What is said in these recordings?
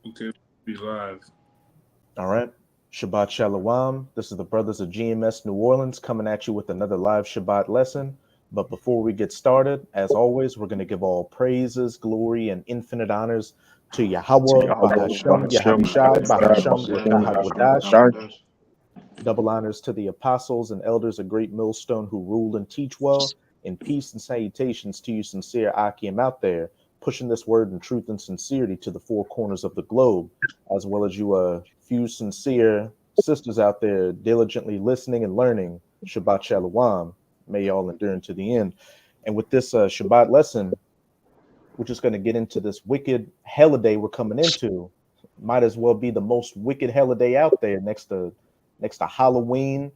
Okay, be live. All right. Shabbat Shalom. This is the Brothers of GMS New Orleans coming at you with another live Shabbat lesson. But before we get started, as always, we're going to give all praises, glory, and infinite honors to To Yahweh, Yahweh, Bahashem, Bahashem, Yahushai, Bahashem, Bahashem, Yahweh. Bahashem. Double honors to the apostles and elders of Great Millstone who rule and teach well. And peace and salutations to you, sincere Akim out there, pushing this word in truth and sincerity to the four corners of the globe, as well as you, few sincere sisters out there diligently listening and learning. Shabbat Shalom. May y'all endure into the end. And with this Shabbat lesson, we're just going to get into this wicked holiday we're coming into. Might as well be the most wicked holiday out there next to Halloween,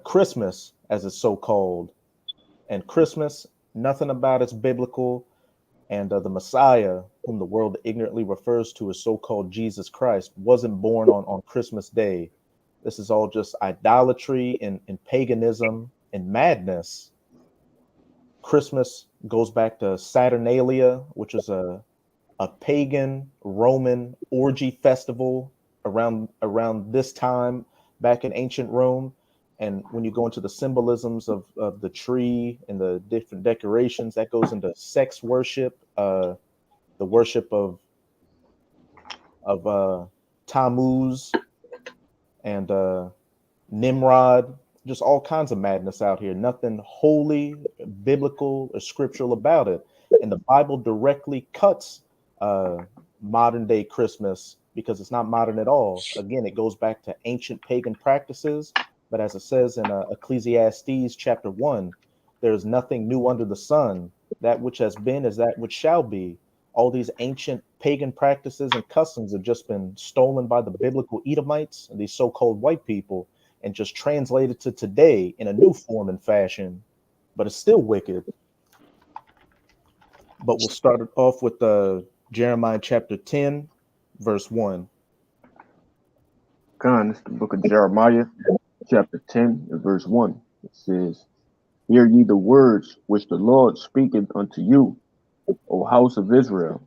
Christmas, as it's so called. And Christmas, nothing about it's biblical. And the Messiah, whom the world ignorantly refers to as so called Jesus Christ, wasn't born on Christmas Day. This is all just idolatry and paganism and madness. Christmas goes back to Saturnalia, which is a pagan Roman orgy festival around this time back in ancient Rome. And when you go into the symbolisms of the tree and the different decorations, that goes into sex worship, the worship of Tammuz and Nimrod, just all kinds of madness out here. Nothing holy, biblical, or scriptural about it. And the Bible directly cuts uh, modern day Christmas because it's not modern at all. Again, it goes back to ancient pagan practices. But as it says in Ecclesiastes chapter 1, there is nothing new under the sun. That which has been is that which shall be. All these ancient pagan practices and customs have just been stolen by the biblical Edomites and these so called white people and just translated to today in a new form and fashion. But it's still wicked. But we'll start it off with Jeremiah chapter 10, verse 1. This is the book of Jeremiah, chapter 10, and verse 1. It says, Hear ye the words which the Lord speaketh unto you, O house of Israel.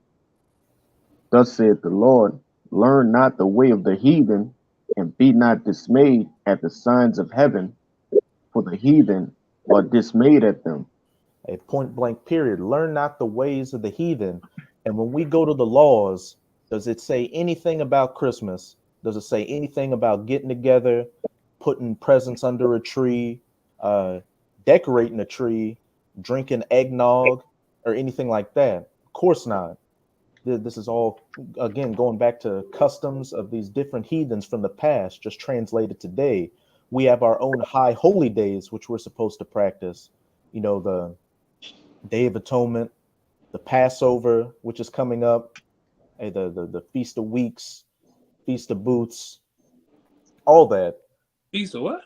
Thus saith the Lord, Learn not the way of the heathen, and be not dismayed at the signs of heaven, for the heathen are dismayed at them. A point blank period. Learn not the ways of the heathen. And when we go to the laws, does it say anything about Christmas? Does it say anything about getting together, putting presents under a tree, uh, decorating a tree, drinking eggnog, or anything like that? Of course not. This is all, again, going back to customs of these different heathens from the past, just translated today. We have our own high holy days, which we're supposed to practice. You know, the Day of Atonement, the Passover, which is coming up, the Feast of Weeks, Feast of Booths, all that. Feast of what?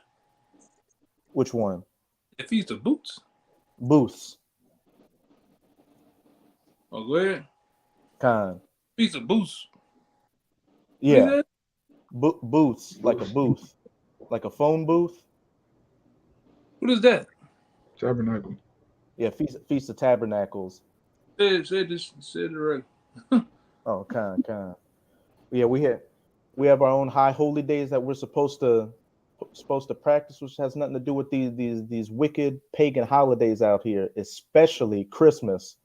Which one? The Feast of Boots. Booths. Oh, go ahead. Kind. Feast of Boots. What is Yeah. that? Booths, like a booth, like a phone booth. What is that? Tabernacle. Yeah, Feast of Tabernacles. Said it right. Oh, kind. Yeah, we have our own high holy days that we're supposed to practice, which has nothing to do with these wicked pagan holidays out here, especially Christmas.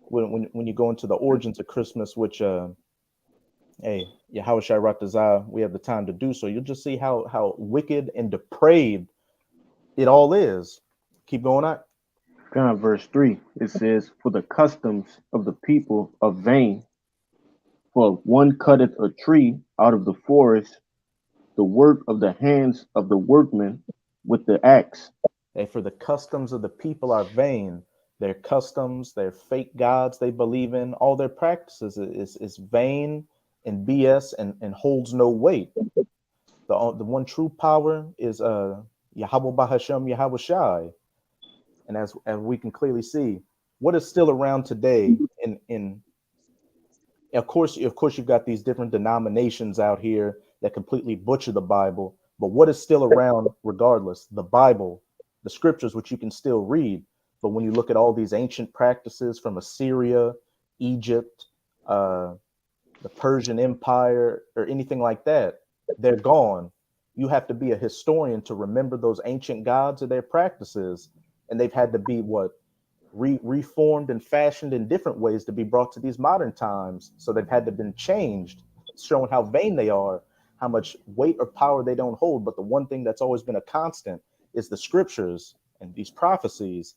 When you go into the origins of Christmas, which hey, Yahushua Ratazah, we have the time to do so. You'll just see how wicked and depraved it all is. Keep going on. Verse 3, it says, For the customs of the people are vain. For one cutteth a tree out of the forest, the work of the hands of the workman with the axe. Hey, for the customs of the people are vain. Their customs, their fake gods they believe in, all their practices is vain and BS and holds no weight. The one true power is Yahweh Bahashem Yahweh Shai. And as we can clearly see, what is still around today in of course you've got these different denominations out here that completely butcher the Bible, but what is still around regardless? The Bible, the scriptures, which you can still read. But when you look at all these ancient practices from Assyria, Egypt, uh, the Persian Empire, or anything like that. They're gone. You have to be a historian to remember those ancient gods or their practices, and they've had to be reformed and fashioned in different ways to be brought to these modern times. So they've had to been changed, showing how vain they are, how much weight or power they don't hold. But the one thing that's always been a constant is the scriptures and these prophecies.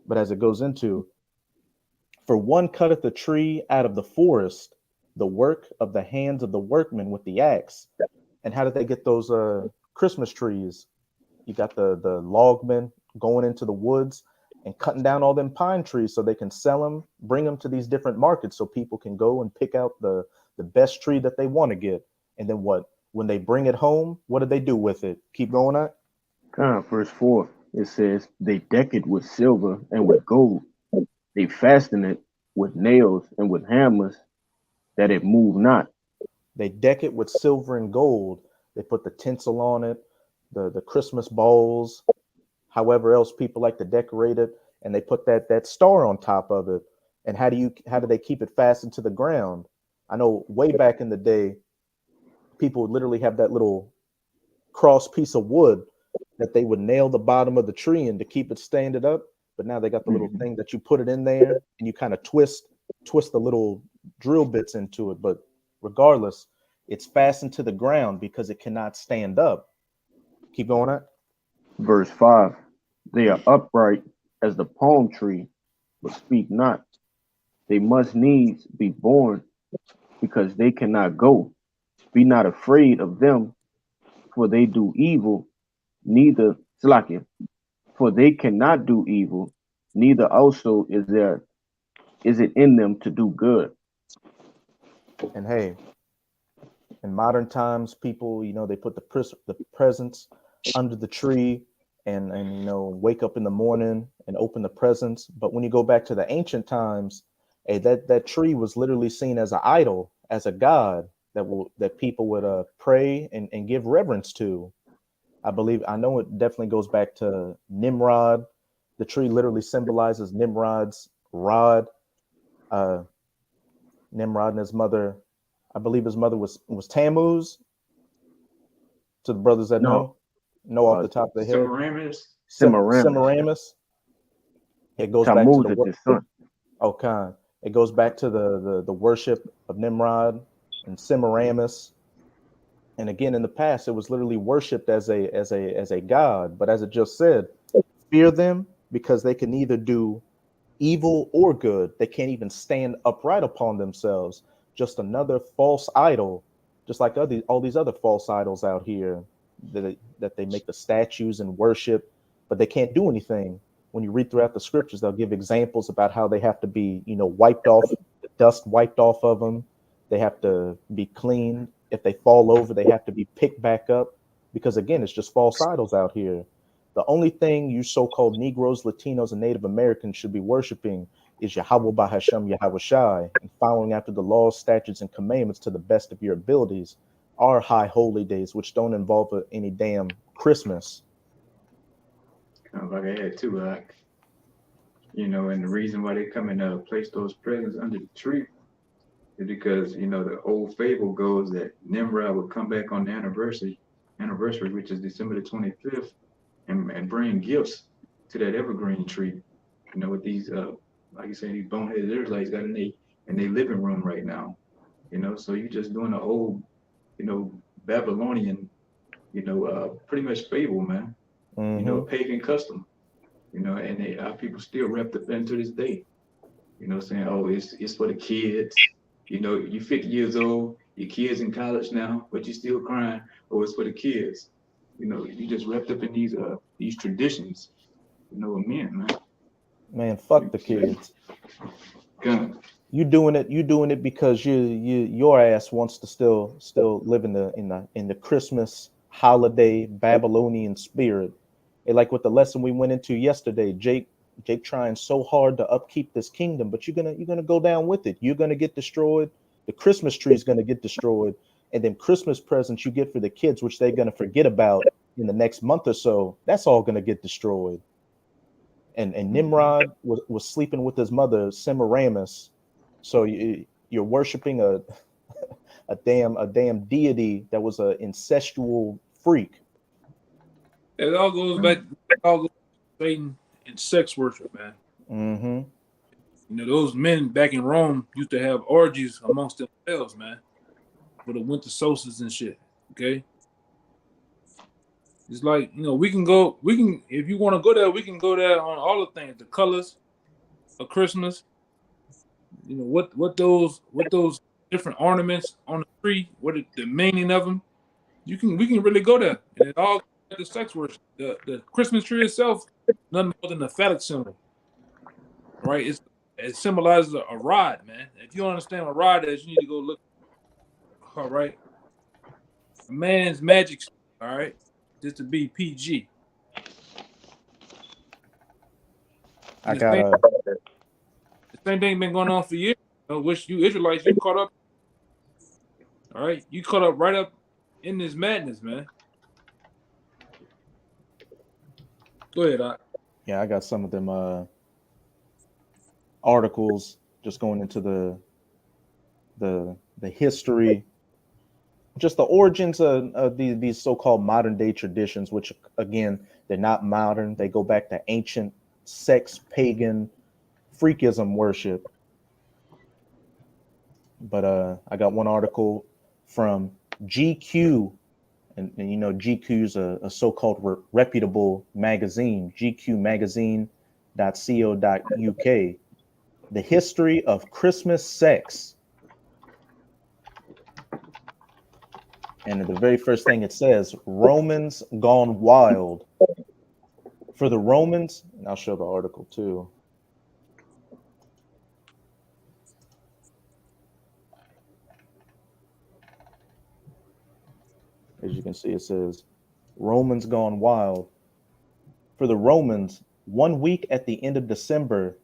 But as it goes into, for one cutteth a tree out of the forest, the work of the hands of the workmen with the axe. And how did they get those Christmas trees? You got the logmen going into the woods and cutting down all them pine trees so they can sell them, bring them to these different markets so people can go and pick out the best tree that they want to get. And then what? When they bring it home, what do they do with it? Keep going on. Verse 4, it says, they deck it with silver and with gold. They fasten it with nails and with hammers, that it move not. They deck it with silver and gold. They put the tinsel on it, the Christmas balls, however else people like to decorate it, and they put that star on top of it. And how do they keep it fastened to the ground? I know way back in the day, people would literally have that little cross piece of wood that they would nail the bottom of the tree in to keep it standing up. But now they got the little thing that you put it in there and you kind of twist the little drill bits into it. But regardless, it's fastened to the ground because it cannot stand up. Keep going on. Verse 5, they are upright as the palm tree, but speak not. They must needs be born, because they cannot go. Be not afraid of them, for they do evil, neither slacking. For they cannot do evil, neither also is it in them to do good. And hey, in modern times, people, they put the presents under the tree and wake up in the morning and open the presents. But when you go back to the ancient times, hey, that tree was literally seen as an idol, as a god that people would pray and give reverence to. I know it definitely goes back to Nimrod. The tree literally symbolizes Nimrod's rod. Nimrod and his mother, I believe his mother was Tammuz. To the brothers that know off the top of their head. Semiramis. It goes Tammuz back to the son. Okay. It goes back to the worship of Nimrod and Semiramis. And again, in the past, it was literally worshipped as a god. But as it just said, fear them because they can neither do evil or good. They can't even stand upright upon themselves. Just another false idol, just like all these other false idols out here that they make the statues and worship, but they can't do anything. When you read throughout the scriptures, they'll give examples about how they have to be, wiped off, the dust wiped off of them. They have to be cleaned. If they fall over, they have to be picked back up, because again, it's just false idols out here. The only thing you so-called Negroes, Latinos, and Native Americans should be worshiping is Yahweh Bahashem Yahweh Shai, and following after the laws, statutes, and commandments to the best of your abilities. Our high holy days, which don't involve any damn Christmas. Kind of like I had too, and the reason why they come and place those presents under the tree is because the old fable goes that Nimrod would come back on the anniversary, which is December the 25th, and bring gifts to that evergreen tree. With these like you say, these boneheaded Israelites got in their living room right now. So you're just doing the old, Babylonian, pretty much fable, man. Pagan custom. And our people still wrapped up into this day. Saying, oh, it's for the kids. You 50 years old, your kids in college now, but you still crying. Oh, it's for the kids. You just wrapped up in these traditions. Of men, man. Man, fuck the kids. You doing it because your ass wants to still live in the Christmas holiday Babylonian spirit. And like with the lesson we went into yesterday, Jake trying so hard to upkeep this kingdom, but you're gonna go down with it. You're gonna get destroyed. The Christmas tree is gonna get destroyed, and then Christmas presents you get for the kids, which they're gonna forget about in the next month or so, that's all gonna get destroyed. And Nimrod was sleeping with his mother Semiramis, so you you're worshiping a damn deity that was an incestual freak. It all goes back. It all goes to Satan and sex worship, man. Mm-hmm. You know, those men back in Rome used to have orgies amongst themselves, man, for the winter solstice and shit. Okay, it's like, you know, we can if you want to go there, we can go there on all the things, the colors of Christmas. You know what those different ornaments on the tree, what the meaning of them. We can really go there, and it all the sex worship. The Christmas tree itself, nothing more than a phallic symbol, right? It symbolizes a rod, man. If you don't understand what a rod is, you need to go look. All right, a man's magic, all right, just to be PG. I got the same thing been going on for years. I wish you Israelites, you caught up. All right, you caught up right up in this madness, man. Go ahead, Doc. Yeah, I got some of them articles just going into the history, just the origins of these so-called modern day traditions, which again, they're not modern. They go back to ancient sex, pagan, freakism worship. But I got one article from GQ, and you know, GQ is a so-called reputable magazine, gqmagazine.co.uk. The history of Christmas sex. And the very first thing it says, Romans gone wild. For the Romans, and I'll show the article too. As you can see, it says, Romans gone wild. For the Romans, 1 week at the end of December,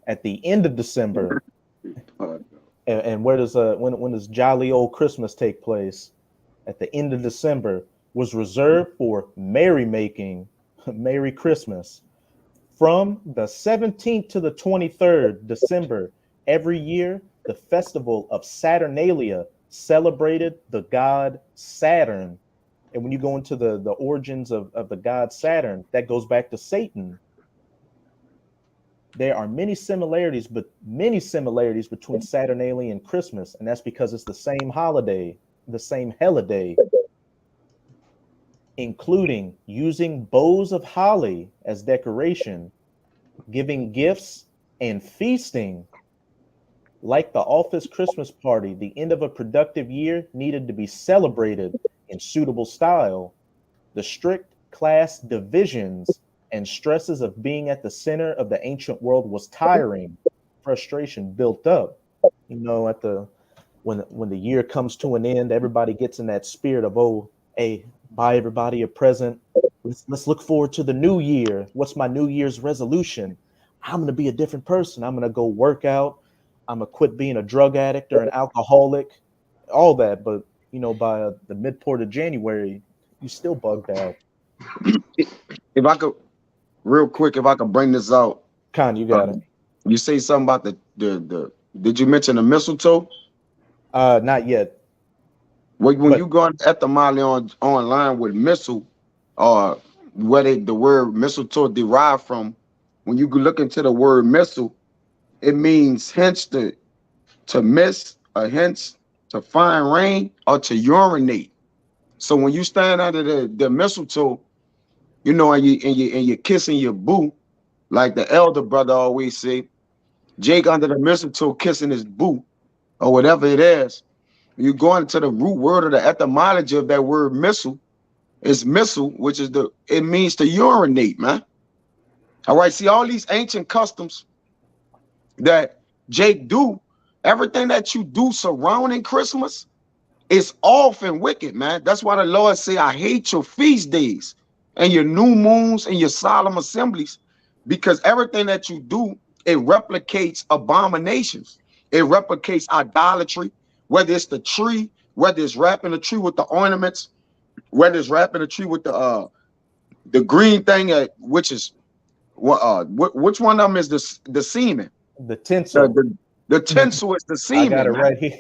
and where does when does jolly old Christmas take place? At the end of December, was reserved for merrymaking, Merry Christmas. From the 17th to the 23rd December every year, the festival of Saturnalia celebrated the god Saturn. And when you go into the origins of the god Saturn, that goes back to Satan. There are many similarities between Saturnalia and Christmas, and that's because it's the same holiday, the same holiday, including using boughs of holly as decoration, giving gifts, and feasting. Like the office Christmas party, the end of a productive year needed to be celebrated in suitable style. The strict class divisions and stresses of being at the center of the ancient world was tiring. Frustration built up. You know, when the year comes to an end, everybody gets in that spirit of, oh, hey, buy everybody a present. Let's look forward to the new year. What's my New Year's resolution? I'm gonna be a different person. I'm gonna go work out. I'm gonna quit being a drug addict or an alcoholic, all that. But you know, by the mid part of January, you still bugged out. If I could, real quick, if I could bring this out. Con, you got it. You say something about the did you mention the mistletoe? Not yet. When you go on etymology online with missile, or where the word mistletoe derived from, when you look into the word missile, it means hence to miss, or hence to find rain, or to urinate. So when you stand under the mistletoe, you know, and you're kissing your boo, like the elder brother always say, Jake under the mistletoe kissing his boo, or whatever it is. You go into the root word of the etymology of that word missile, is missile, which is it means to urinate, man. All right, see all these ancient customs that Jake do, everything that you do surrounding Christmas is often wicked, man. That's why the Lord say, I hate your feast days and your new moons and your solemn assemblies, because everything that you do, it replicates abominations. It replicates idolatry, whether it's the tree, whether it's wrapping the tree with the ornaments, whether it's wrapping the tree with the green thing, which is which one of them is the semen? The tinsel. The tinsel is the semen. I got it man. right here.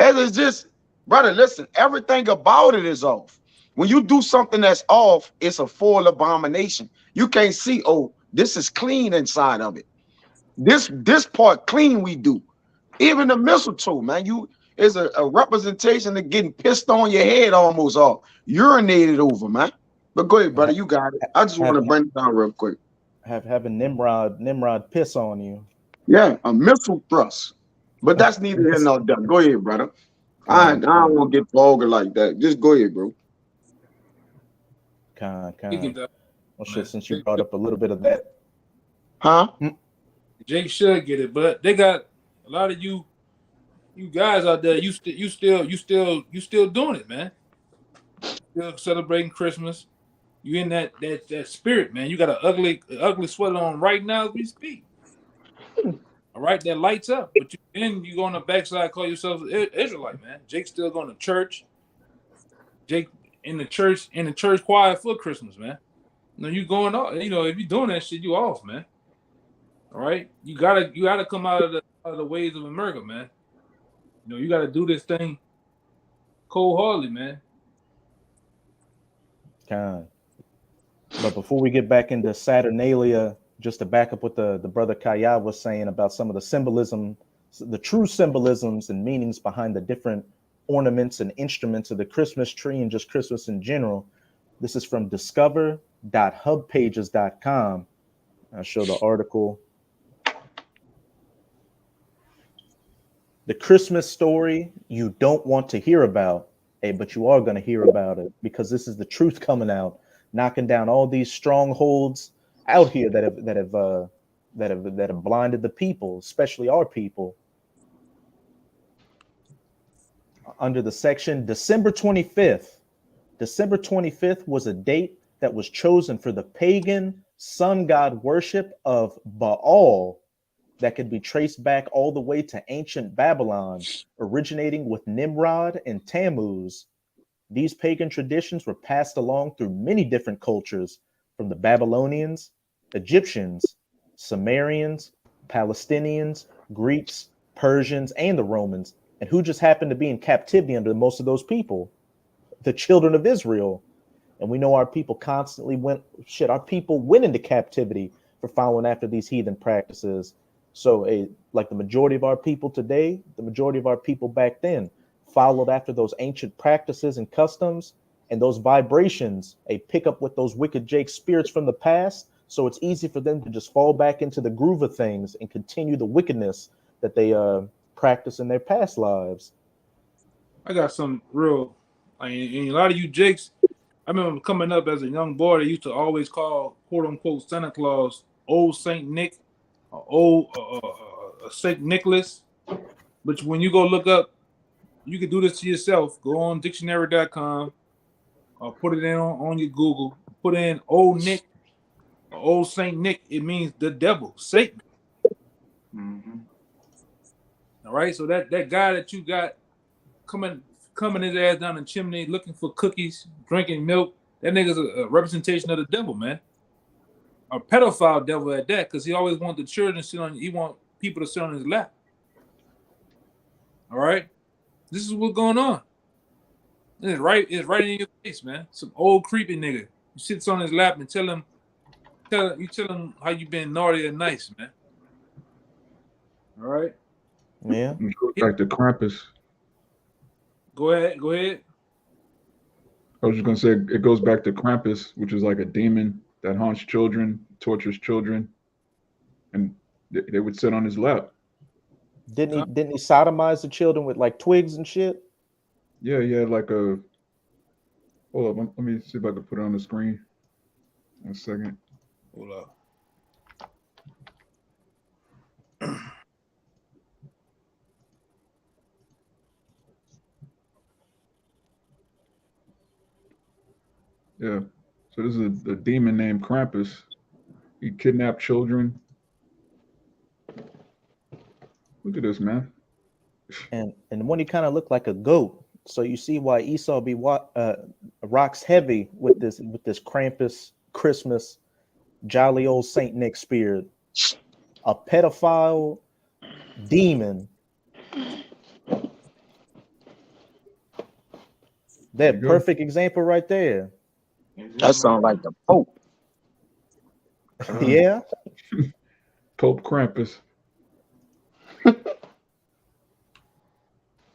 And it's just, brother, listen, everything about it is off. When you do something that's off, it's a full abomination. You can't see, oh, this is clean inside of it. This part clean we do. Even the mistletoe, man, you is a representation of getting pissed on your head almost off, urinated over, man. But go ahead, brother, you got it. I just want to bring it down real quick. Having Nimrod piss on you. Yeah, a missile thrust. But that's neither here nor there. Go ahead, brother. I don't want to get vulgar like that. Just go ahead, bro. Well, shit, since you brought up a little bit of that. Huh? Jake should get it, but they got a lot of you guys out there. You still doing it, man. Still celebrating Christmas. You in that spirit, man. You got an ugly sweater on right now as we speak. All right, that lights up, but you go on the backside, call yourself an Israelite, man. Jake's still going to church. Jake in the church choir for Christmas, man. You know, you going off. You know, if you're doing that shit, you off, man. All right, you gotta come out of the ways of America, man. You know, you gotta do this thing cold-heartedly, man. But before we get back into Saturnalia, just to back up what the brother Kaya was saying about some of the symbolism, the true symbolisms and meanings behind the different ornaments and instruments of the Christmas tree and just Christmas in general. This is from discover.hubpages.com. I'll show the article. The Christmas story you don't want to hear about, but you are going to hear about it because this is the truth coming out, knocking down all these strongholds out here that have blinded the people, especially our people. Under the section December 25th. December 25th was a date that was chosen for the pagan sun god worship of Baal that could be traced back all the way to ancient Babylon, originating with Nimrod and Tammuz. These pagan traditions were passed along through many different cultures, from the Babylonians, Egyptians, Sumerians, Palestinians, Greeks, Persians, and the Romans. And who just happened to be in captivity under most of those people? The children of Israel. And we know our people constantly went into captivity for following after these heathen practices. So like the majority of our people today, the majority of our people back then followed after those ancient practices and customs, and those vibrations, pick up with those wicked Jake spirits from the past. So it's easy for them to just fall back into the groove of things and continue the wickedness that they practice in their past lives. I got some real, and a lot of you Jakes, I remember coming up as a young boy, they used to always call, quote unquote, Santa Claus old Saint Nick, Saint Nicholas. But when you go look up, you can do this to yourself. Go on dictionary.com or put it in on your Google. Put in old Nick, old Saint Nick. It means the devil, Satan. Mm-hmm. All right, so that guy that you got coming his ass down the chimney looking for cookies, drinking milk, that nigga's a representation of the devil, man. A pedophile devil at that, because he always want the children to sit on. He want people to sit on his lap. All right, this is what's going on. It's right in your face, man. Some old creepy nigga. You sits on his lap and tell him how you been naughty and nice, man. All right. Yeah. Back to Krampus. Go ahead. I was just gonna say it goes back to Krampus, which is like a demon that haunts children, tortures children, and they would sit on his lap. Didn't he sodomize the children with like twigs and shit? Yeah, like a. Hold up, let me see if I can put it on the screen. 1 second. Hold up. Yeah. So this is a demon named Krampus. He kidnapped children. Look at this, man. And when he kind of looked like a goat, so you see why Esau be rocks heavy with this Krampus Christmas jolly old Saint Nick spirit, a pedophile demon There That you go. perfect example right there. That sounds like the Pope. Yeah. Pope Krampus.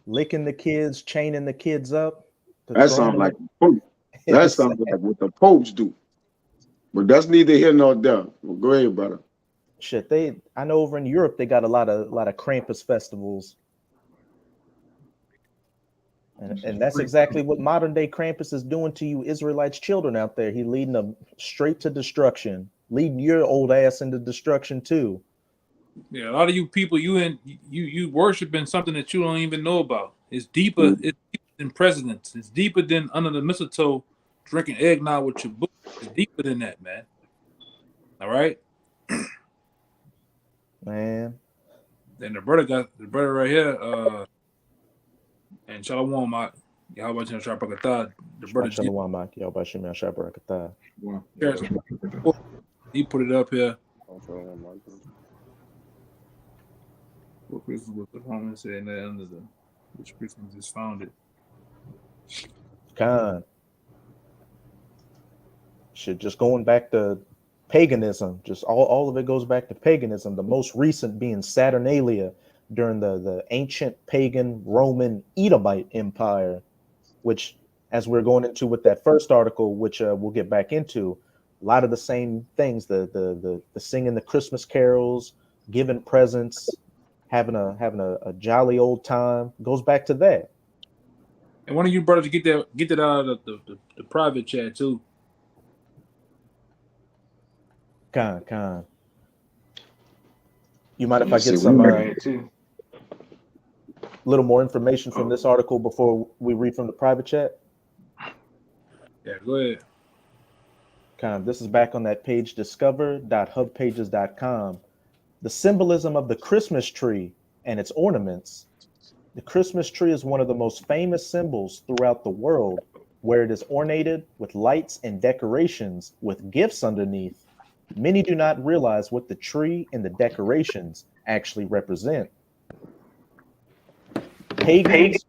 Licking the kids, chaining the kids up. That sounds like the Pope. That sounds like what the popes do. But that's neither here nor there. Well, go ahead, brother. Shit. I know over in Europe they got a lot of Krampus festivals. And that's exactly what modern day Krampus is doing to you Israelites children out there. He's leading them straight to destruction, leading your old ass into destruction too. Yeah, a lot of you people, you worshiping something that you don't even know about. It's deeper. It's deeper than presidents. It's deeper than under the mistletoe, drinking eggnog with your book. It's deeper than that, man. All right. Man. Then the brother right here. And Shalom, Mak. How about you, Shabakatah? The brother Shalom, Mak. Y'all about Shimon Shabakatah. Wow. he put it up here. What Christmas was the promise saying that under the which Christmas is founded? Khan. Shit, just going back to paganism. Just all of it goes back to paganism. The most recent being Saturnalia during the ancient pagan Roman Edomite Empire, which, as we're going into with that first article, which we'll get back into, a lot of the same things, the singing the Christmas carols, giving presents, having a jolly old time, goes back to that. And one of you brothers get that out of the private chat too. Con. You mind if Yeah, I get see, some we right here too. little more information from this article before we read from the private chat? Yeah, go ahead. This is back on that page, discover.hubpages.com. The symbolism of the Christmas tree and its ornaments. The Christmas tree is one of the most famous symbols throughout the world, where it is ornated with lights and decorations with gifts underneath. Many do not realize what the tree and the decorations actually represent. Pagans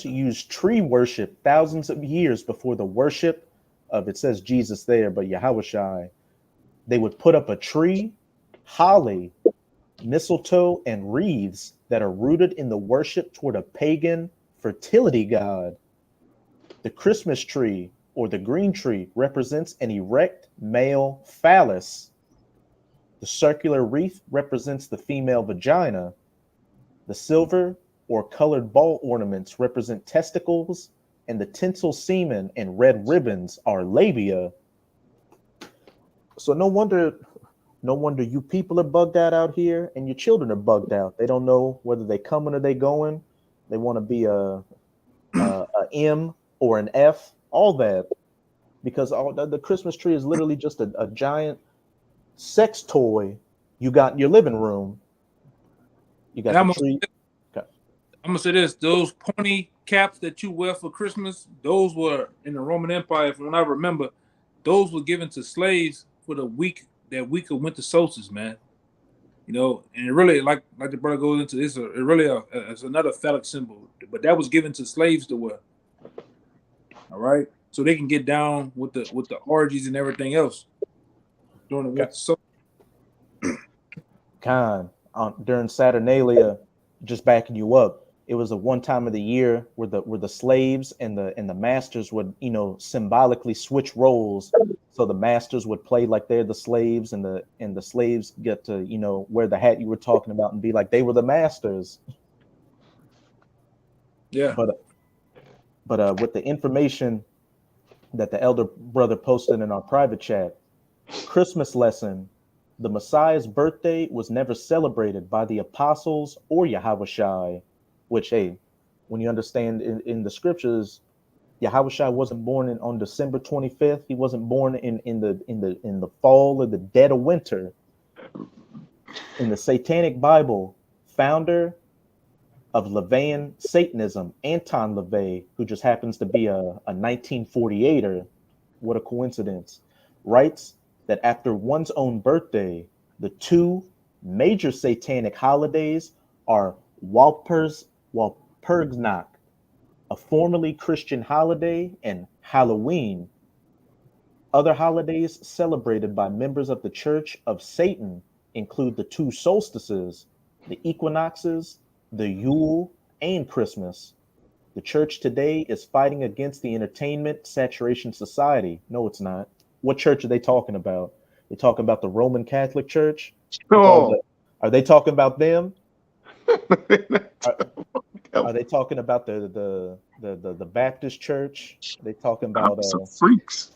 used tree worship thousands of years before the worship of, it says Jesus there, but Yahushai. They would put up a tree, holly, mistletoe, and wreaths that are rooted in the worship toward a pagan fertility god. The Christmas tree, or the green tree, represents an erect male phallus. The circular wreath represents the female vagina. The silver or colored ball ornaments represent testicles, and the tinsel semen and red ribbons are labia. So no wonder you people are bugged out here, and your children are bugged out. They don't know whether they coming or they going. They want to be a M or an F, all that, because the Christmas tree is literally just a giant sex toy you got in your living room. You got the tree. I'm gonna say this: those pointy caps that you wear for Christmas, those were in the Roman Empire. From what I remember, those were given to slaves for that week of winter solstice, man. You know, and it really, like the brother goes into this, it's another phallic symbol, but that was given to slaves to wear. All right, so they can get down with the orgies and everything else during the winter solstice. During Saturnalia, just backing you up, it was a one time of the year where the slaves and the masters would, symbolically switch roles. So the masters would play like they're the slaves, and the slaves get to, wear the hat you were talking about and be like they were the masters. Yeah. But with the information that the elder brother posted in our private chat, Christmas lesson: the Messiah's birthday was never celebrated by the apostles or Yahushai, which, hey, when you understand in the scriptures, Yahushua wasn't born on December 25th. He wasn't born in the fall or the dead of winter. In the Satanic Bible, founder of LaVeyan Satanism, Anton LaVey, who just happens to be a 1948er, what a coincidence, writes that after one's own birthday, the two major satanic holidays are Walpurgisnacht, a formerly Christian holiday, and Halloween. Other holidays celebrated by members of the Church of Satan include the two solstices, the equinoxes, the Yule, and Christmas. The church today is fighting against the entertainment saturation society. No, it's not. What church are they talking about? They talking about the Roman Catholic Church? Oh, Are they talking about them? Are they talking about the Baptist Church? They talking about some freaks.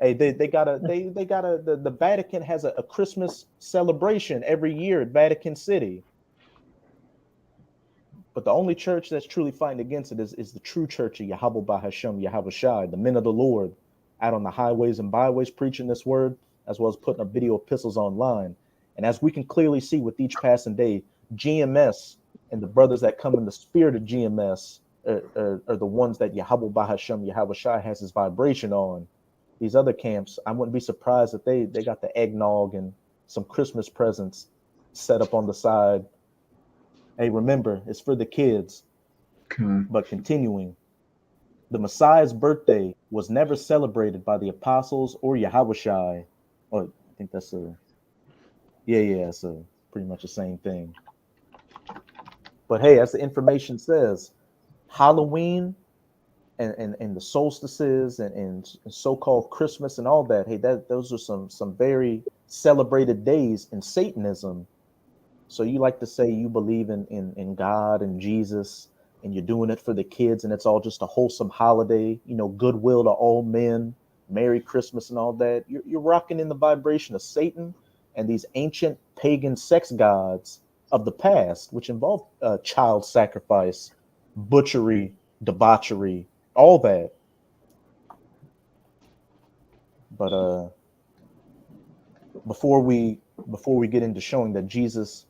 hey, the Vatican has a Christmas celebration every year at Vatican City. But the only church that's truly fighting against it is the true church of Yahweh Bahashem, Yahweh Shai, the men of the Lord, out on the highways and byways preaching this word, as well as putting up video epistles online. And as we can clearly see with each passing day, GMS and the brothers that come in the spirit of GMS are the ones that Yahweh Bahashem, Yahweh Shai has his vibration on. These other camps, I wouldn't be surprised if they got the eggnog and some Christmas presents set up on the side. Hey, remember, it's for the kids. Okay. But continuing, the Messiah's birthday was never celebrated by the apostles or Yahushai. Or I think that's it's pretty much the same thing. But hey, as the information says, Halloween and the solstices and so-called Christmas and all that, hey, those are some very celebrated days in Satanism. So you like to say you believe in God and Jesus, and you're doing it for the kids, and it's all just a wholesome holiday, goodwill to all men, Merry Christmas and all that. You're rocking in the vibration of Satan and these ancient pagan sex gods of the past, which involved child sacrifice, butchery, debauchery, all that. But before we get into showing that Jesus,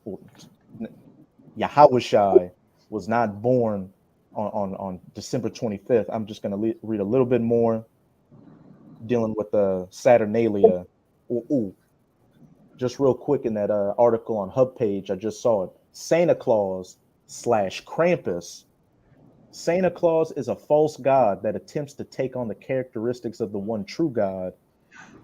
Yahushai, was not born on December 25th, I'm just going to read a little bit more dealing with the Saturnalia. Just real quick, in that article on Hub page, I just saw it. Santa Claus / Krampus. Santa Claus is a false god that attempts to take on the characteristics of the one true God.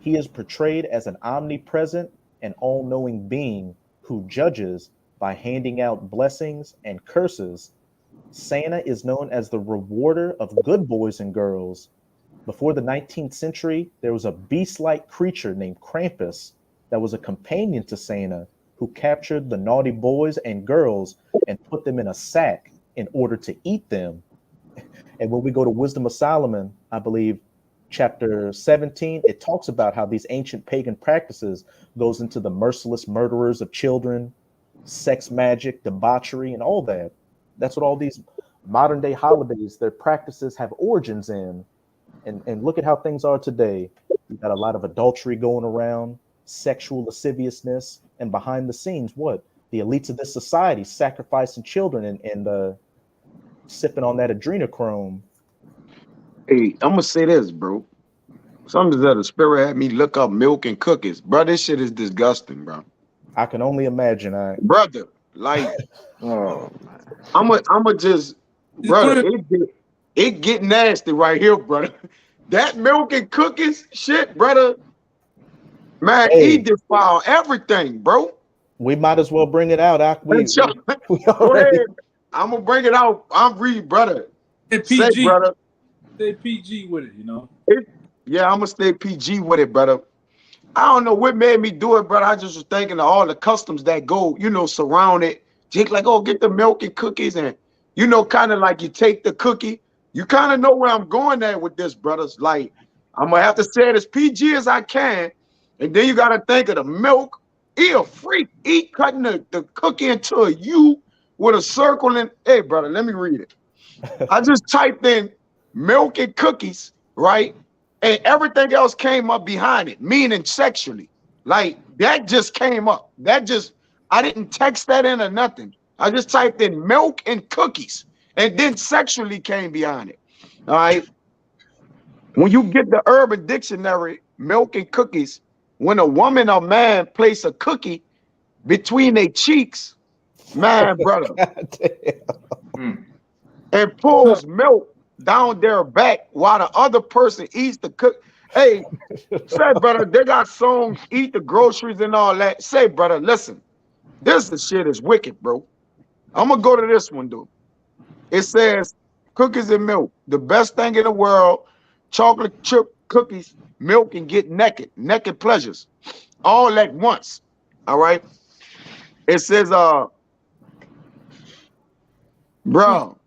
He is portrayed as an omnipresent and all-knowing being who judges by handing out blessings and curses. Santa is known as the rewarder of good boys and girls. Before the 19th century, there was a beast-like creature named Krampus that was a companion to Santa, who captured the naughty boys and girls and put them in a sack in order to eat them. And when we go to Wisdom of Solomon, I believe chapter 17, it talks about how these ancient pagan practices goes into the merciless murderers of children, sex magic, debauchery, and all that. That's what all these modern day holidays, their practices have origins in. And look at how things are today. We've got a lot of adultery going around, sexual lasciviousness, and behind the scenes, what? The elites of this society sacrificing children and sipping on that adrenochrome. Hey, I'm gonna say this, bro. Something that the spirit had me look up milk and cookies, bro. This shit is disgusting, bro. I can only imagine. Brother, like, Oh, I'ma just, brother, it get nasty right here, brother. That milk and cookies shit, brother. Man, Hey. he defile everything, bro. We might as well bring it out. We Go already, ahead. I'm gonna bring it out. I'm read, brother. Say Say, PG. brother. Stay PG with it, Yeah, I'm gonna stay PG with it, brother. I don't know what made me do it, brother. I just was thinking of all the customs that go, surround it. Jake, like, oh, get the milk and cookies, and kind of like you take the cookie. You kind of know where I'm going at with this, brothers. Like, I'm gonna have to say it as PG as I can, and then you gotta think of the milk. Eat a freak. Eat cutting the cookie into a U with a circle in. Hey, brother, let me read it. I just typed in milk and cookies, right? And everything else came up behind it, meaning sexually. Like, that just came up. I didn't text that in or nothing. I just typed in milk and cookies, and then sexually came behind it. All right. When you get the Urban Dictionary, milk and cookies, when a woman or man place a cookie between their cheeks, man, brother. and pulls milk down their back while the other person eats the cook. Hey, say, brother, they got songs, eat the groceries and all that. Say, brother, listen, this the shit is wicked, bro. I'm gonna go to this one, dude. It says cookies and milk, the best thing in the world, chocolate chip cookies, milk, and get naked pleasures, all at once. All right. It says, bro,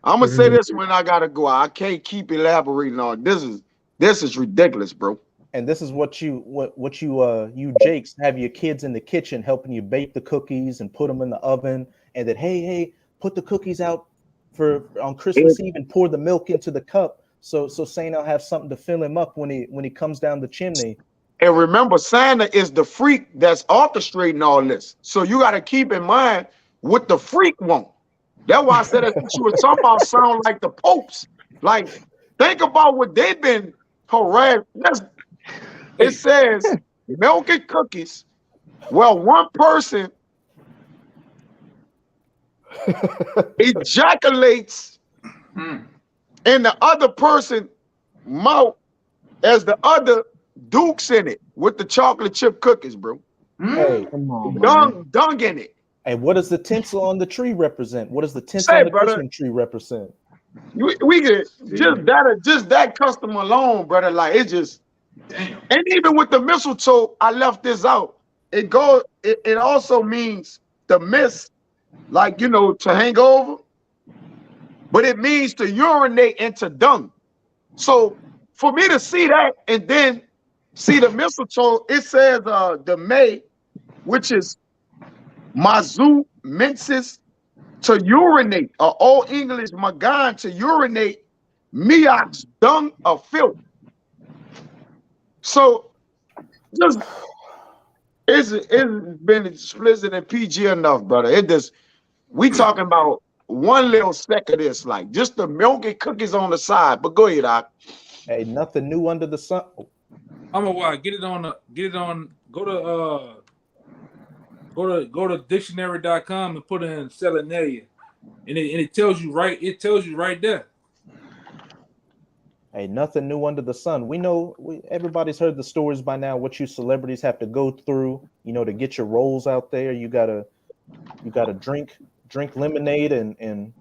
I'm gonna say this when I gotta go. I can't keep elaborating on it. This is ridiculous, bro. And this is what you Jakes have your kids in the kitchen helping you bake the cookies and put them in the oven, and that hey, put the cookies out for on Christmas Eve and pour the milk into the cup so Santa will have something to fill him up when he comes down the chimney. And remember, Santa is the freak that's orchestrating all this. So you got to keep in mind what the freak want. That's why I said that what you were talking about sound like the popes. Like, think about what they've been harassed. It says milk and cookies. Well, one person ejaculates in the other person's mouth as the other dukes in it with the chocolate chip cookies, bro. Hey, Come on, Dung in it. hey, what does the tinsel on the tree represent? What does the tinsel on the Christmas tree represent? We get just that custom alone, brother. Like it just, Damn. and even with the mistletoe, I left this out. It also means the mist, like to hang over, but it means to urinate into dung. So for me to see that and then see the mistletoe, it says the May, which is Mazu mensis, to urinate, or Old English magan, to urinate, miax, dung of filth. So just it's been explicit and PG enough, brother. We talking about one little speck of this, like just the milk and cookies on the side. But go ahead, Doc. Hey, nothing new under the sun. I'm a why. Get it on. Go to dictionary.com and put in Saturnalia, and it tells you right. It tells you right there. Hey, nothing new under the sun. We know everybody's heard the stories by now. What you celebrities have to go through, to get your roles out there. You gotta drink lemonade and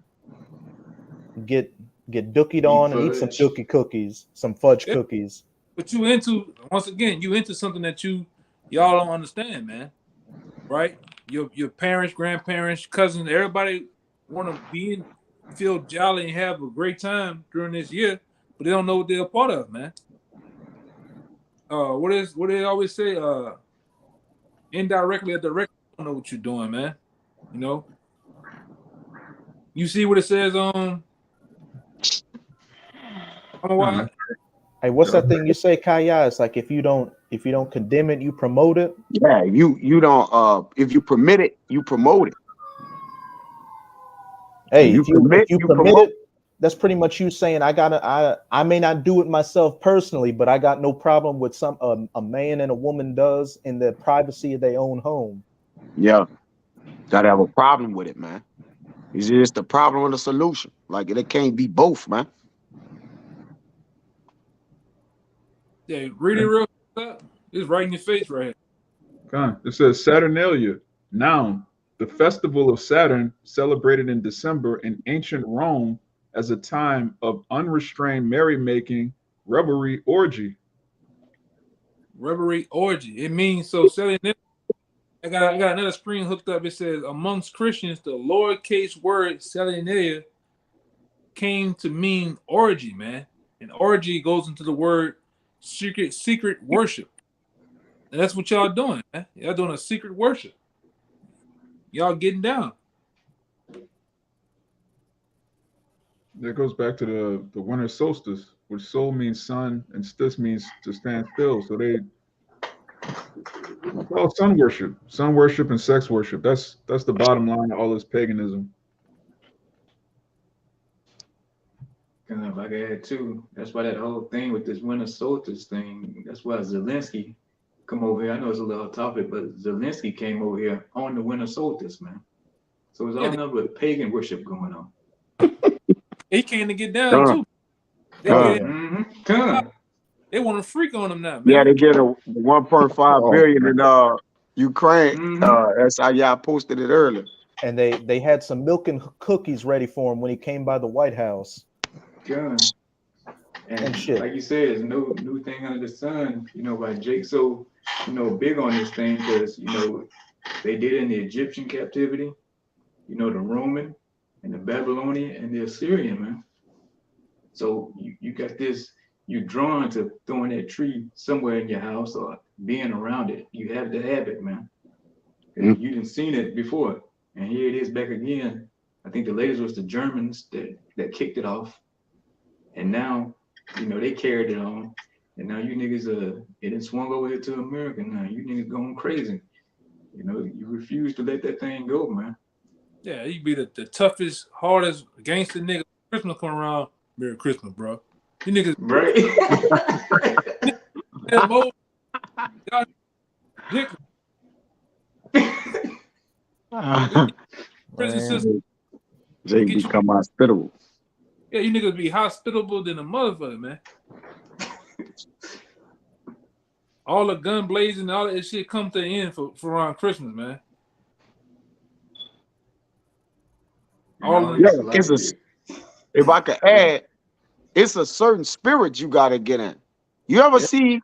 get dookied on and eat some dookie cookies, some fudge cookies. But you into something that y'all don't understand, man. Right? Your parents, grandparents, cousins, everybody want to feel jolly and have a great time during this year, but they don't know what they're a part of, man. What do they always say? Indirectly or directly, don't know what you're doing, man. You see what it says on. Hey, what's that thing you say, Kaya? It's like if you don't condemn it, you promote it. Yeah, you don't. If you permit it, you promote it. Hey, if you permit it, that's pretty much you saying I may not do it myself personally, but I got no problem with a man and a woman does in the privacy of their own home. Yeah, gotta have a problem with it, man. It's just the problem and the solution. Like it can't be both, man. Yeah, read it real quick. It's right in your face right here. Okay. It says Saturnalia, noun, the festival of Saturn celebrated in December in ancient Rome as a time of unrestrained merrymaking, revelry, orgy. Revelry, orgy. It means so. I got another screen hooked up. It says amongst Christians, the lowercase word Saturnalia came to mean orgy, man. And orgy goes into the word secret worship. And that's what y'all doing, man. Y'all doing a secret worship. Y'all getting down. That goes back to the winter solstice, which sol means sun and stis means to stand still. So sun worship and sex worship. That's the bottom line of all this paganism. If I could add too, that's why that whole thing with this winter solstice thing, that's why Zelensky come over here. I know it's a little topic, but Zelensky came over here on the winter solstice, man. So it's all nothing but pagan worship going on. He came to get down Con. too. They, Con. get, Come. they want to freak on him now, man. Yeah, they get a 1.5 billion in Ukraine. Mhm. That's how y'all posted it earlier. And they had some milk and cookies ready for him when he came by the White House. Gun. And And shit. like you said, there's no new thing under the sun. You know why Jake so big on this thing? Because they did it in the Egyptian captivity, the Roman and the Babylonian and the Assyrian, man. So you got this, you're drawn to throwing that tree somewhere in your house or being around it. You have to have it, man. 'Cause you didn't seen it before. And here it is back again. I think the latest was the Germans that kicked it off. And now, they carried it on. And now you niggas, it done swung over here to America now. You niggas going crazy. You refuse to let that thing go, man. Yeah, you be the toughest, hardest gangster nigga. Christmas come around, Merry Christmas, bro. You niggas, Right? that mo- y'all dick- prison Man. system. Jake become hospitable. Yeah, you niggas be hospitable than a motherfucker, man. All the gun blazing, all that shit come to the end for around Christmas, man. Yeah, if I could add, it's a certain spirit you got to get in. You ever see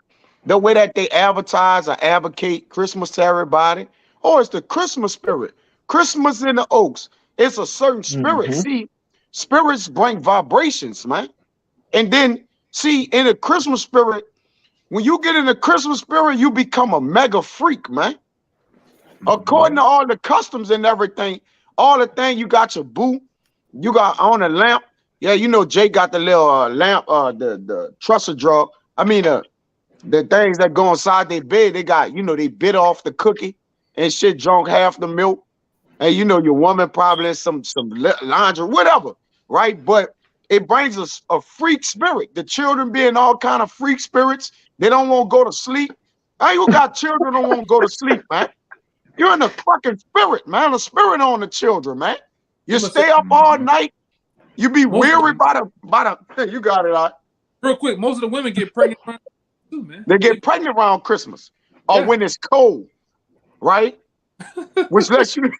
the way that they advertise or advocate Christmas to everybody? Oh, it's the Christmas spirit. Christmas in the Oaks. It's a certain spirit. See, spirits bring vibrations, man. And then, see, in the Christmas spirit, when you get in the Christmas spirit, you become a mega freak, man. According to all the customs and everything, all the thing, you got your boo, you got on a lamp. Yeah, Jay got the little lamp, the trussel drawer. I mean, the things that go inside their bed, they got, they bit off the cookie and shit, drunk half the milk. And your woman probably some laundry, whatever, right? But it brings us a freak spirit. The children being all kind of freak spirits, they don't want to go to sleep. Hey, you got children don't want to go to sleep, man. You're in the fucking spirit, man. The spirit on the children, man. You stay up all night. You be weary by the. You got it out. Real quick, most of the women get pregnant around too, man. They get pregnant around Christmas or when it's cold, right? Which lets you.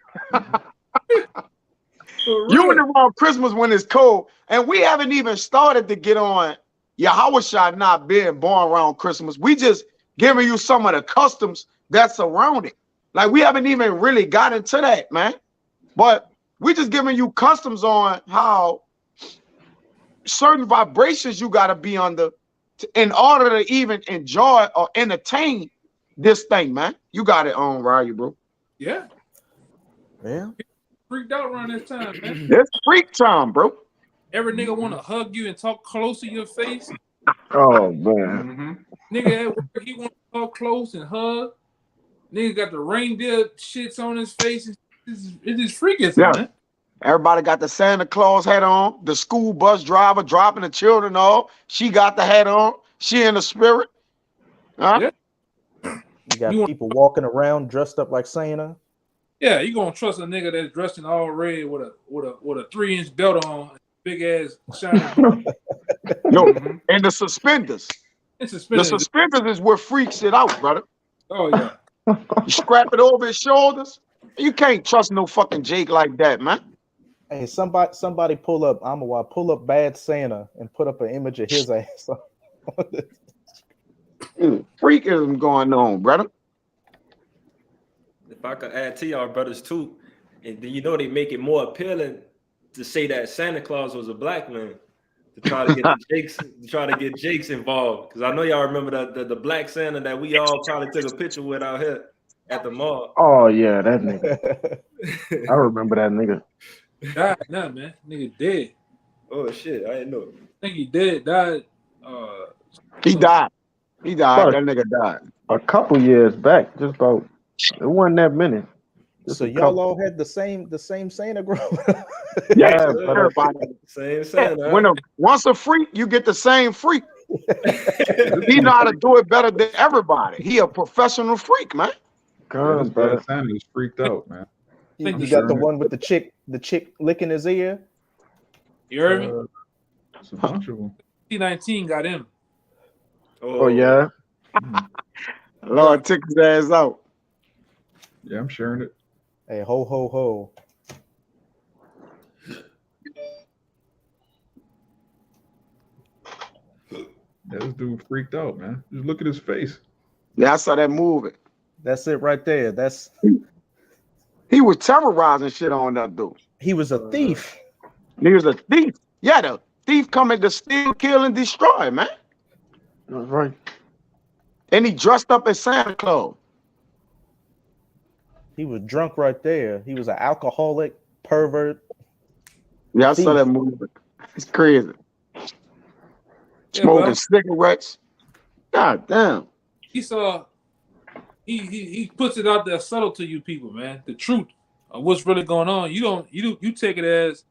You in around Christmas when it's cold, and we haven't even started to get on Yahushua not being born around Christmas. We just giving you some of the customs that's around it. Like we haven't even really got into that, man. But we just giving you customs on how certain vibrations you got to be under in order to even enjoy or entertain this thing, man. You got it on, right, bro? Yeah. Yeah. Freaked out around this time, man. It's freak time, bro. Every nigga want to hug you and talk close to your face. Oh man. Nigga at work, he want to talk close and hug. Nigga got the reindeer shits on his face. It is freaking, man. Everybody got the Santa Claus hat on. The school bus driver dropping the children off. She got the hat on. She in the spirit. Huh? Yeah. You got people walking around dressed up like Santa. Yeah, you gonna trust a nigga that's dressed in all red with a 3-inch belt on, big ass shining. No, and the suspenders. The suspenders is what freaks it out, brother. Oh yeah. You strap it over his shoulders. You can't trust no fucking Jake like that, man. Hey, somebody pull up Bad Santa and put up an image of his ass. Freakism going on, brother. If I could add to y'all brothers too, and then they make it more appealing to say that Santa Claus was a black man to try to get Jakes involved. Because I know y'all remember the black Santa that we all probably took a picture with out here at the mall. Oh yeah, that nigga. I remember that nigga. Died now, man. Nigga dead. Oh shit, I didn't know. I think he dead. Died. He died. But that nigga died. A couple years back, just about. It wasn't that many. Just so y'all all had the same Santa growing up? Yeah, everybody. Same Santa. Once a freak, you get the same freak. He know how to do it better than everybody. He a professional freak, man. Guns, Bad Santa is freaked out, man. think You this- got the one with the chick licking his ear. You heard me? It's a bunch of them. T19 got him. Oh yeah, Lord took his ass out. Yeah, I'm sharing it. Hey, ho ho ho. Yeah, this dude freaked out, man. Just look at his face. Yeah, I saw that movie. That's it right there. That's He was terrorizing shit on that dude. he was a thief. He was a thief. Yeah, the thief coming to steal, kill, and destroy, man. that's right. And he dressed up as Santa Claus. He was drunk right there. He was an alcoholic pervert. Yeah, I saw Thief. that movie. It's crazy. Yeah, Smoking bro. cigarettes. God damn. He saw. He puts it out there subtle to you people, man. The truth of what's really going on. You take it as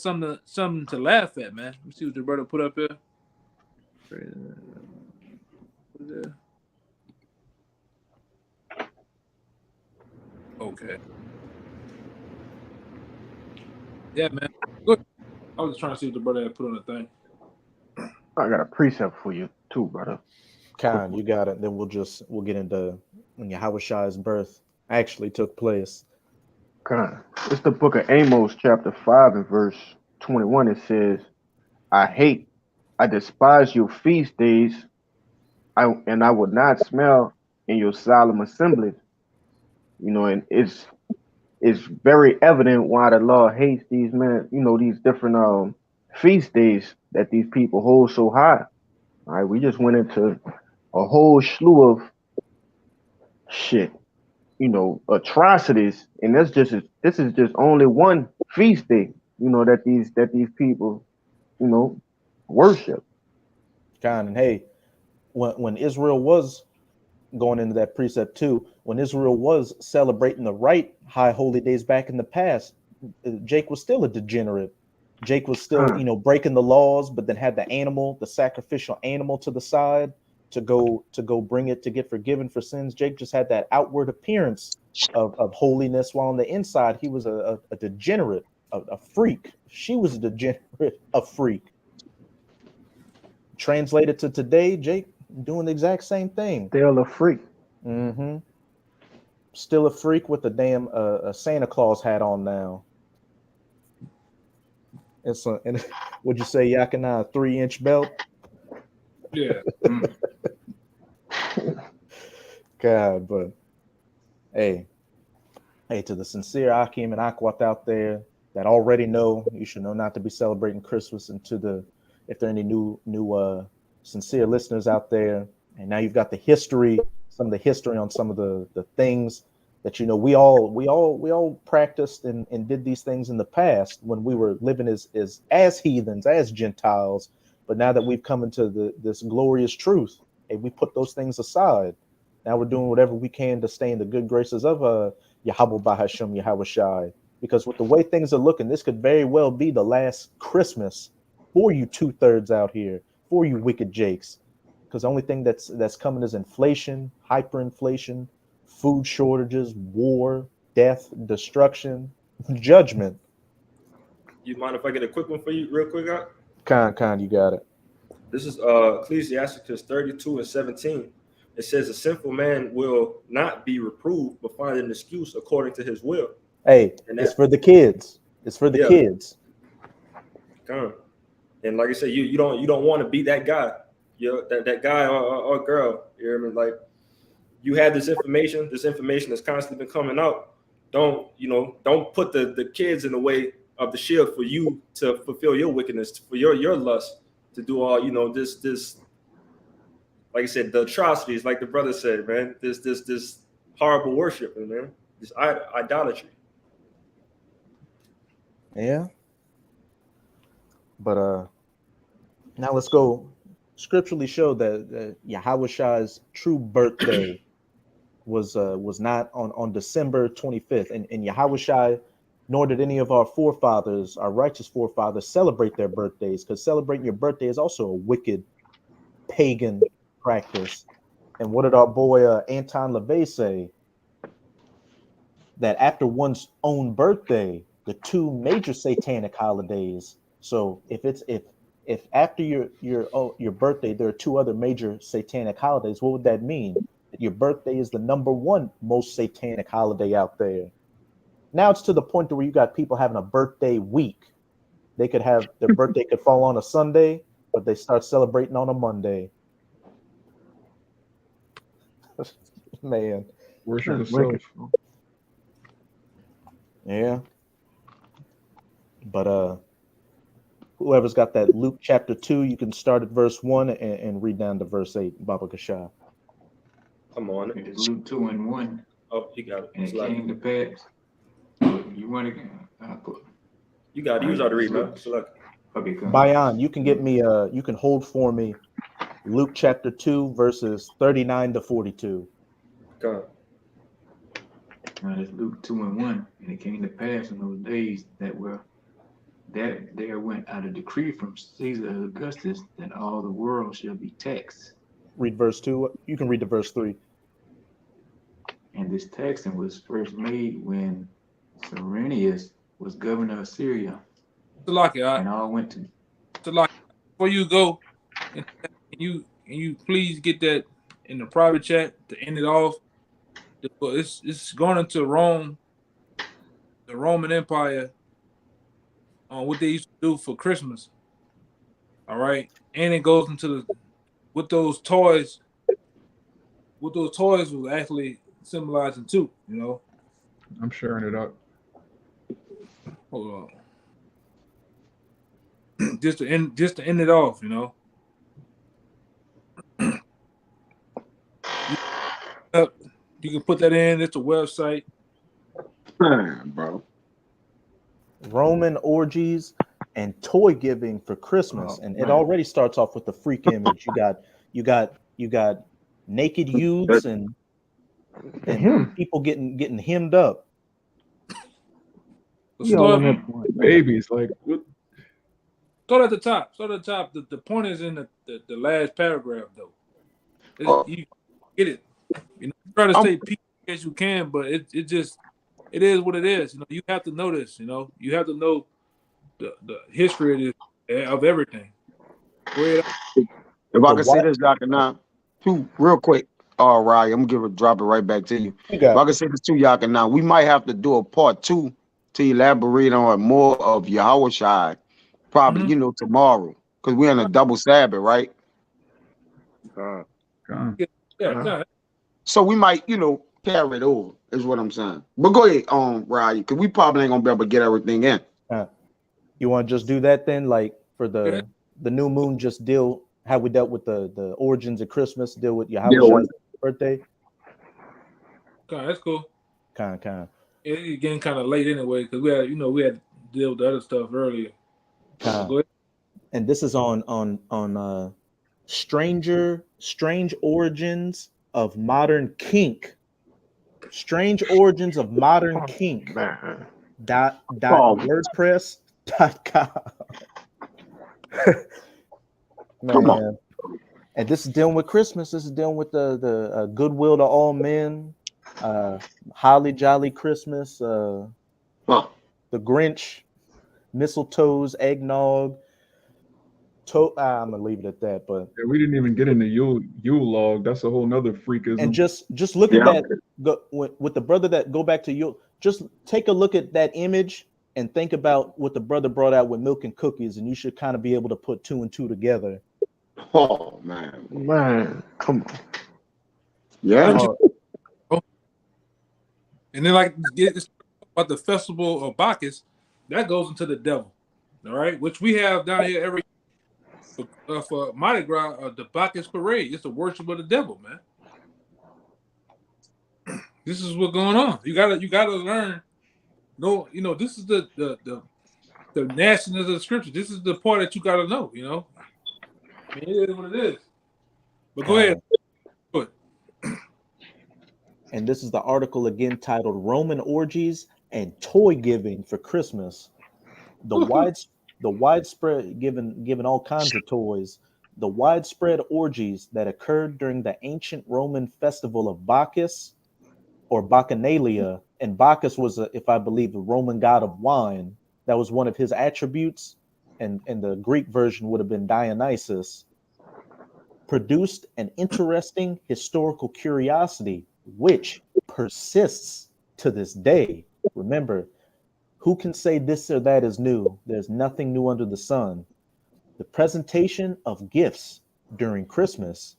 something to laugh at, man. Let me see what the brother put up here. Okay. Yeah, man. Good. I was just trying to see what the brother had put on the thing. I got a precept for you too, brother. Khan, you got it. Then we'll get into when Yahushai's birth actually took place. Kind. It's the book of Amos, chapter 5 and verse 21. It says, I despise your feast days, and I would not smell in your solemn assemblies. You know, and it's very evident why the Lord hates these men, you know, these different feast days that these people hold so high. All right, we just went into a whole slew of shit, you know, atrocities, and this is just only one feast day, you know, that these people, you know, worship. Khan, and hey, when Israel was going into that precept too, when Israel was celebrating the right high holy days back in the past, Jake was still a degenerate. Jake was still, you know, breaking the laws, but then had the sacrificial animal to the side to go bring it to get forgiven for sins. Jake just had that outward appearance of holiness, while on the inside he was a degenerate, a freak. She was a degenerate, a freak. Translated to today, Jake doing the exact same thing. Still a freak. Mm-hmm. Still a freak with the damn Santa Claus hat on now. And would you say Yakina a 3-inch belt? Yeah. God, but hey, to the sincere Akim and Akwat out there that already know, you should know not to be celebrating Christmas. And if there are any new sincere listeners out there, and now you've got some of the history on some of the things that, you know, we all practiced and did these things in the past when we were living as heathens, as Gentiles. But now that we've come into this glorious truth, and we put those things aside, now we're doing whatever we can to stay in the good graces of Yahweh Bahasham Yahushai. Because with the way things are looking, this could very well be the last Christmas for you 2/3 out here, for you wicked Jakes. Because the only thing that's coming is inflation, hyperinflation, food shortages, war, death, destruction, judgment. You mind if I get a quick one for you, real quick, Doc? Con, you got it. This is Ecclesiasticus 32:17. It says, "A sinful man will not be reproved, but find an excuse according to his will." Hey, And it's for the kids. It's for the kids. Come. And like I said, you don't want to be that guy. That guy or girl. You know what I mean? Like, you have this information that's constantly been coming out. Don't put the kids in the way of the shield for you to fulfill your wickedness, for your lust, to do all, you know, this like I said, the atrocities, like the brother said, man, this horrible worship, man, this idolatry. Yeah. But now let's go scripturally show that Yahushai's true birthday was not on December 25th. And Yahushai, nor did any of our forefathers, our righteous forefathers, celebrate their birthdays, because celebrating your birthday is also a wicked pagan practice. And what did our boy Anton LaVey say? that after one's own birthday, the two major satanic holidays. So if after your birthday there are two other major satanic holidays, what would that mean? That your birthday is the number one most satanic holiday out there. Now it's to the point to where you got people having a birthday week. They could have their birthday could fall on a Sunday, but they start celebrating on a Monday. Man, Worship That's yourself. wicked. yeah. But whoever's got that Luke chapter 2, you can start at verse 1 and read down to verse 8, Baba Kasha. I'm on it. It's Luke 2:1, Oh, you got it. and It's it like, came to pass. You want to put? you got it. You was out to read, man. So like, Okay, come. Bayan, you can get me you can hold for me Luke chapter 2 verses 39 to 42. go. Now it's Luke 2:1, and it came to pass in those days that there went out a decree from Caesar Augustus that all the world shall be taxed. Read verse 2. You can read to verse 3. And this taxing was first made when Cyrenius was governor of Syria, Salaki, and all went to. Salaki, before you go, can you please get that in the private chat to end it off? It's going into Rome, the Roman Empire, on what they used to do for Christmas. All right, and it goes into what those toys was actually symbolizing too. You know, I'm sharing it up. hold on, just to end it off. You know, you can put that in. It's a website. Man, bro. Roman orgies and toy giving for Christmas, Oh, and it man. already starts off with the freak image. You got naked youths and people getting hemmed up. So Yo, start, on that point, man. Babies, like what? start at the top. Start at the top. The point is in the last paragraph though. Oh. You get it. You know, try to say peace as you can, but it is what it is. You know, you have to know this. You know, you have to know the history of everything. Go ahead. If I The can say what? this, Dr. Now, too, real quick. All right, I'm gonna drop it right back to you. You If I got can say this too, y'all can now, we might have to do a part 2 to elaborate on more of Yahweh Shai, probably, Mhm. you know, tomorrow. Because we're on a double Sabbath, right? God. Yeah, no, So we might, you know, carry it over, is what I'm saying. But go ahead, Ryan, because we probably ain't gonna be able to get everything in. you want to just do that then, like for Yeah. the new moon, just deal how we dealt with the origins of Christmas, deal with Deal Yahweh with birthday. okay, that's cool. Kind. It's getting kind of late anyway because we had to deal with the other stuff earlier. So go ahead. And this is on strange origins of modern kink. Strange origins of modern kink. Man. Dot Oh. WordPress.com. Come on. Man. And this is dealing with Christmas. This is dealing with the goodwill to all men, holly jolly Christmas, the Grinch, mistletoes, eggnog. I'm gonna leave it at that. But Yeah, we didn't even get into Yule log. That's a whole nother freakism. and just look at that. With the brother that go back to you. Just take a look at that image and think about what the brother brought out with milk and cookies, and you should kind of be able to put 2 and 2 together. Oh, man. Man, come on. Yeah. And then like it's about the festival of Bacchus, that goes into the devil. All right, which we have down here every for Mardi Gras, the Bacchus parade. It's the worship of the devil, man. This is what's going on. You gotta learn. No, you know, this is the nastiness of the scripture. This is the part that you gotta know, you know. I mean, it is what it is. But go ahead. Go ahead. And this is the article again titled Roman Orgies and Toy Giving for Christmas. The widespread given all kinds of toys. The widespread orgies that occurred during the ancient Roman festival of Bacchus or Bacchanalia And Bacchus was, if I believe, the Roman god of wine. That was one of his attributes, and the Greek version would have been Dionysus. Produced an interesting historical curiosity, which persists to this day. Remember, who can say this or that is new? There's nothing new under the sun. The presentation of gifts during Christmas,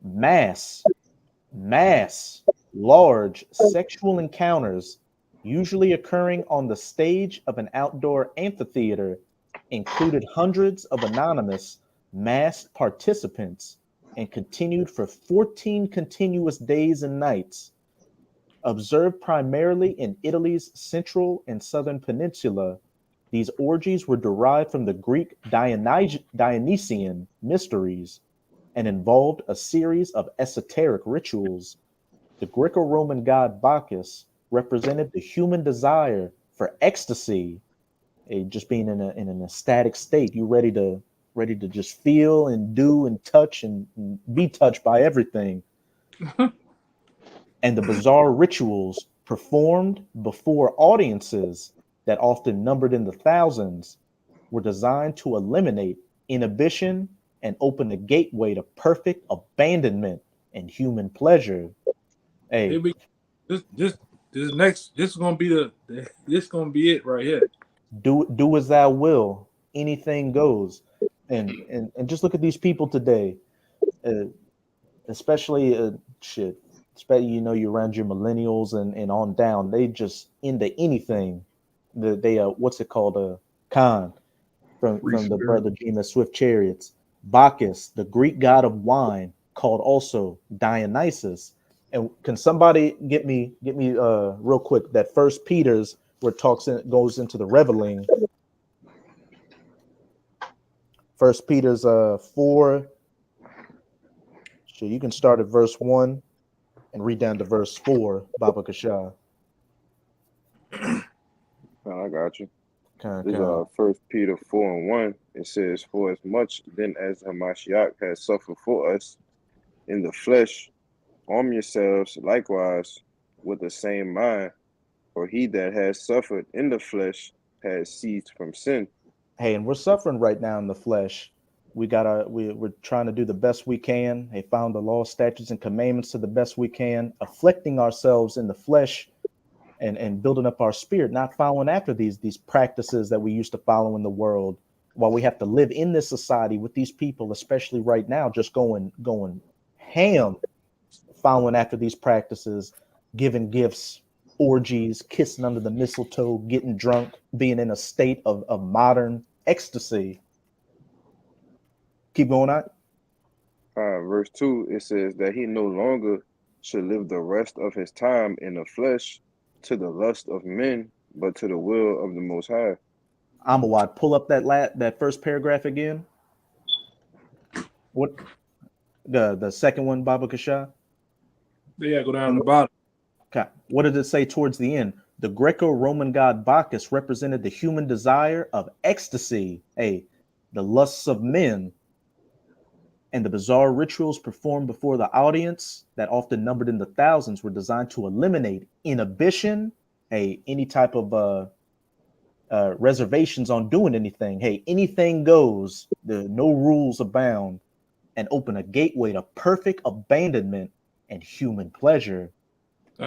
mass, large sexual encounters, usually occurring on the stage of an outdoor amphitheater, included hundreds of anonymous masked participants and continued for 14 continuous days and nights. Observed primarily in Italy's central and southern peninsula, these orgies were derived from the Greek Dionysian mysteries and involved a series of esoteric rituals. The Greco-Roman god Bacchus represented the human desire for ecstasy, just being in an ecstatic state. You ready to just feel and do and touch and be touched by everything. And the bizarre rituals performed before audiences that often numbered in the thousands were designed to eliminate inhibition and open the gateway to perfect abandonment and human pleasure. Hey, Here we, this is gonna be this gonna be it right here. do as thou will, anything goes. And just look at these people today, especially you're around your millennials and on down. They just into anything. They what's it called? Khan from the brother Gina Swift Chariots. Bacchus, the Greek god of wine, called also Dionysus. And can somebody get me real quick that First Peter's where goes into the reveling. First Peter's 4. So you can start at verse 1 and read down to verse 4, Baba Kasha. I got you. Okay. This is 1 Peter 4:1. It says, "For as much then as Hamashiach has suffered for us in the flesh, arm yourselves likewise with the same mind, for he that has suffered in the flesh has ceased from sin." Hey, and we're suffering right now in the flesh. We're trying to do the best we can. Hey, found the law, statutes, and commandments to the best we can, afflicting ourselves in the flesh and building up our spirit, not following after these practices that we used to follow in the world, while we have to live in this society with these people, especially right now, just going ham, following after these practices, giving gifts, orgies, kissing under the mistletoe, getting drunk, being in a state of modern ecstasy. Keep going on. Verse 2, it says that he no longer should live the rest of his time in the flesh to the lust of men, but to the will of the Most High. Amawad, pull up that first paragraph again. What the second one, Baba Kasha? Yeah, go down to the bottom. Okay. What did it say towards the end? The Greco-Roman god Bacchus represented the human desire of ecstasy, the lusts of men, and the bizarre rituals performed before the audience that often numbered in the thousands were designed to eliminate inhibition, any type of reservations on doing anything. Hey, anything goes. No rules abound, and open a gateway to perfect abandonment and human pleasure.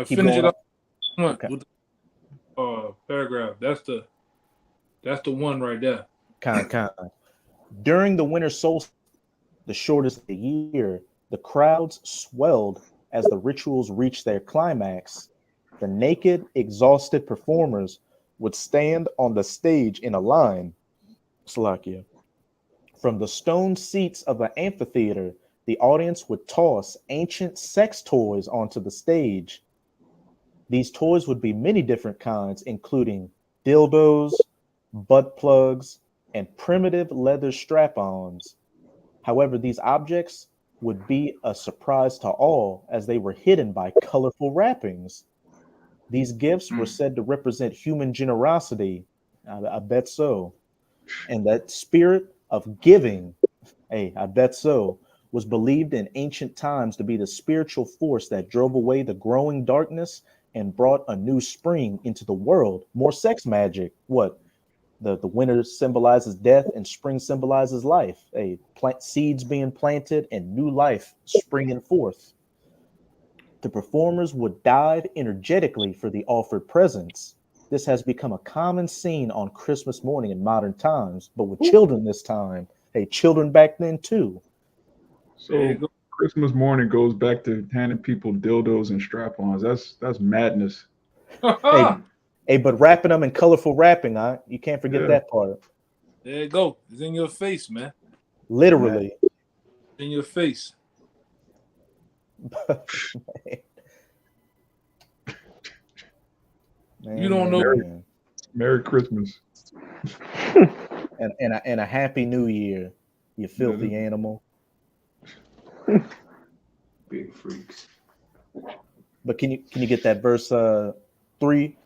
Finish it up with the paragraph. That's the one right there. Kind of. During the winter solstice, the shortest of the year, the crowds swelled as the rituals reached their climax. The naked, exhausted performers would stand on the stage in a line. Slakia. From the stone seats of the amphitheater, the audience would toss ancient sex toys onto the stage. These toys would be many different kinds, including dildos, butt plugs, and primitive leather strap-ons. However, these objects would be a surprise to all as they were hidden by colorful wrappings. These gifts were said to represent human generosity. I bet so. And that spirit of giving, I bet so, was believed in ancient times to be the spiritual force that drove away the growing darkness and brought a new spring into the world. More sex magic. What? The winter symbolizes death and spring symbolizes life. Plant seeds being planted and new life springing forth. The performers would dive energetically for the offered presents. This has become a common scene on Christmas morning in modern times, but with children this time. Children back then too. So Christmas morning goes back to handing people dildos and strap-ons. That's madness. But wrapping them in colorful wrapping, you can't forget that part. There you go. It's in your face, man. Literally. It's in your face. Man, you don't know. Merry Christmas. and a happy new year, you filthy animal. Big freaks. But can you get that verse 3?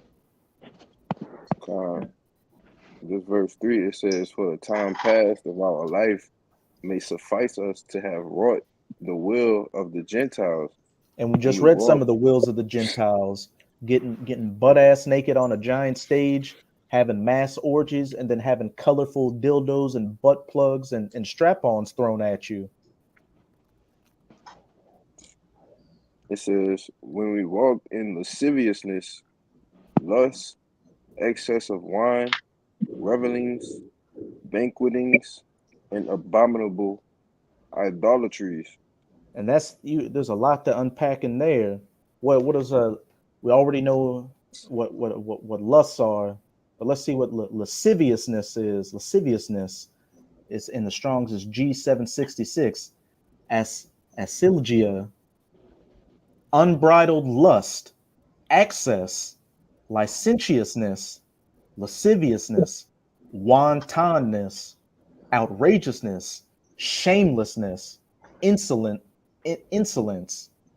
This verse 3, it says, "For the time past of our life may suffice us to have wrought the will of the Gentiles." And we just read some of the wills of the Gentiles, getting butt ass naked on a giant stage, having mass orgies, and then having colorful dildos and butt plugs and strap-ons thrown at you. It says, "When we walk in lasciviousness, lust, excess of wine, revelings, banquetings, and abominable idolatries." And there's a lot to unpack in there. What is we already know what lusts are, but let's see what lasciviousness is. Lasciviousness is in the Strong's is G766. Asilgia, unbridled lust, excess, licentiousness, lasciviousness, wantonness, outrageousness, shamelessness, insolence.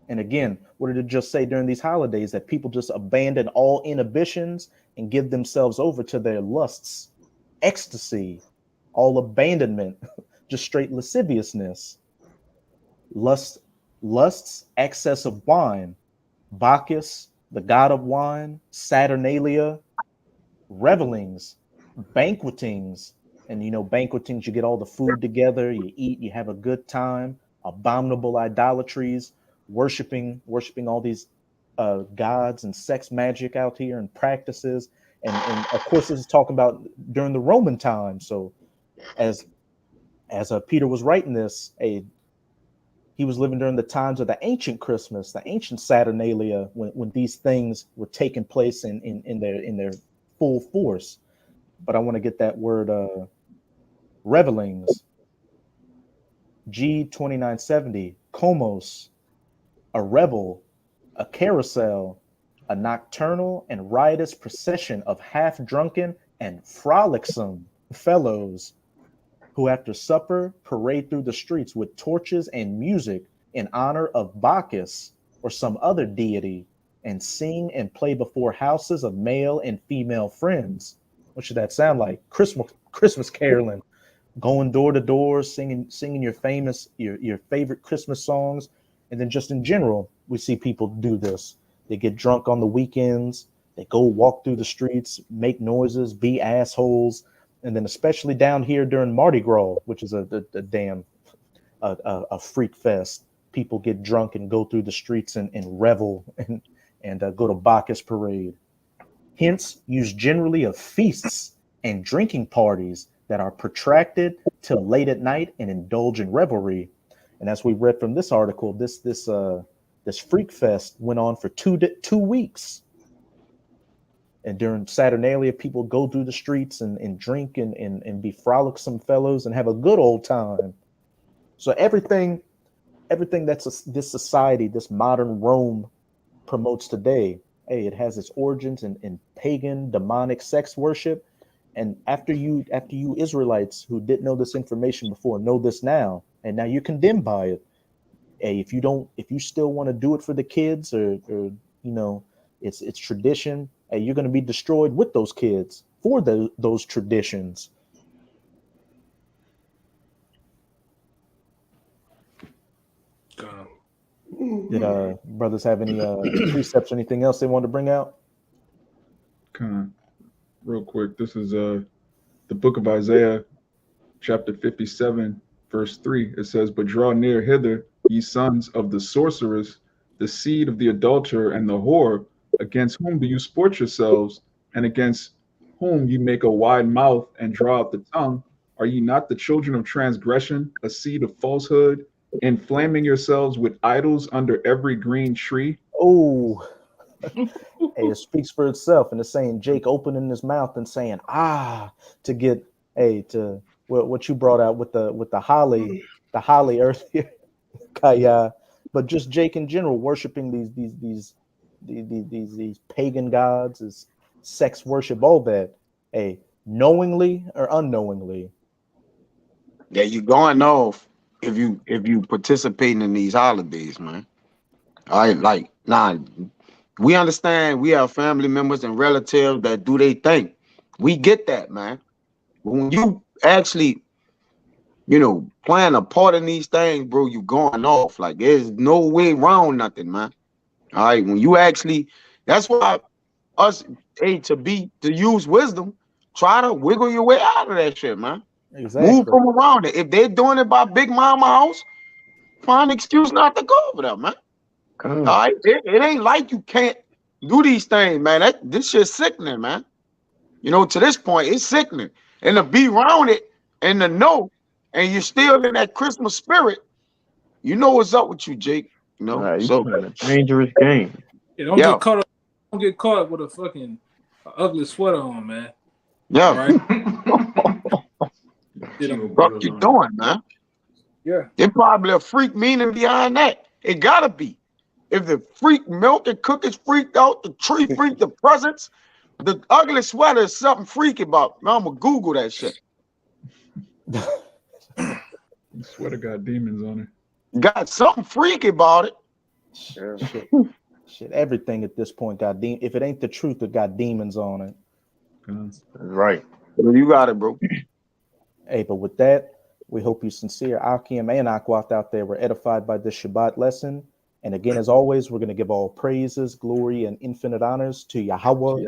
And again, what did it just say during these holidays? That people just abandon all inhibitions and give themselves over to their lusts, ecstasy, all abandonment, just straight lasciviousness. Lusts, excess of wine, Bacchus, the god of wine, Saturnalia, revelings, banquetings. And banquetings, you get all the food together, you eat, you have a good time. Abominable idolatries, worshiping all these gods and sex magic out here and practices. And of course, this is talking about during the Roman time. So as Peter was writing this, he was living during the times of the ancient Christmas, the ancient Saturnalia, when these things were taking place in their full force. But I want to get that word revelings. G2970, Komos, a revel, a carousel, a nocturnal and riotous procession of half-drunken and frolicsome fellows who after supper parade through the streets with torches and music in honor of Bacchus or some other deity, and sing and play before houses of male and female friends. What should that sound like? Christmas caroling. Going door to door, singing your favorite Christmas songs. And then just in general, we see people do this. They get drunk on the weekends. They go walk through the streets, make noises, be assholes. And then especially down here during Mardi Gras, which is a damn freak fest. People get drunk and go through the streets and revel and go to Bacchus parade. Hence, use generally of feasts and drinking parties that are protracted till late at night and indulge in revelry. And as we read from this article, this freak fest went on for 2 weeks. And during Saturnalia, people go through the streets and drink and be frolicsome fellows and have a good old time. So everything that's this society, this modern Rome promotes today, it has its origins in pagan, demonic sex worship. And after you Israelites who didn't know this information before know this now, and now you're condemned by it. If you still want to do it for the kids or it's tradition, you're going to be destroyed with those kids for those traditions. Did brothers have any precepts, anything else they wanted to bring out? Kind of real quick. This is the book of Isaiah, chapter 57, verse 3. It says, "But draw near hither, ye sons of the sorceress, the seed of the adulterer and the whore, against whom do you sport yourselves, and against whom you make a wide mouth and draw out the tongue? Are ye not the children of transgression, a seed of falsehood, inflaming yourselves with idols under every green tree?" Oh, hey, it speaks for itself, and it's saying Jake opening his mouth and saying to get to what you brought out with the holly earlier, Kaya, but just Jake in general worshiping these pagan gods, is sex worship, all that, knowingly or unknowingly. Yeah, you going off if you participating in these holidays, man. All right, like, nah, we understand we have family members and relatives that do their thing. We get that, man. But when you actually, playing a part in these things, bro, you going off. Like, there's no way around nothing, man. All right, when you actually, that's why us, to use wisdom, try to wiggle your way out of that shit, man. Exactly. Move from around it. If they're doing it by Big Mama house, find an excuse not to go over there, man. All right, it ain't like you can't do these things, man. This shit's sickening, man. To this point, it's sickening. And to be around it and to know, and you're still in that Christmas spirit, you know what's up with you, Jake. Right, So playing a dangerous game. Yeah, don't get caught up with a fucking ugly sweater on, man. yeah, All right. what you doing, man? Yeah. There's probably a freak meaning behind that. It gotta be. If the freak milk and cookies freaked out, the tree freaked, the presents, the ugly sweater is something freaky about. Man, I'm gonna Google that shit. The sweater got demons on it. Got something freaky about it. Shit, everything at this point got if it ain't the truth, it got demons on it. That's right. You got it, bro. Hey, but with that, we hope you sincere Akim and Akwat out there were edified by this Shabbat lesson. And again, as always, we're going to give all praises, glory, and infinite honors to Yahweh,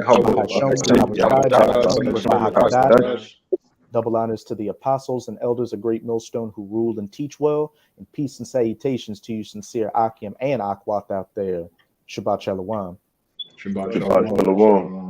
double honors to the apostles and elders of Great Millstone who rule and teach well, and peace and salutations to you, sincere Akim and Akwat out there. Shabbat Shalom. Shabbat Shalom.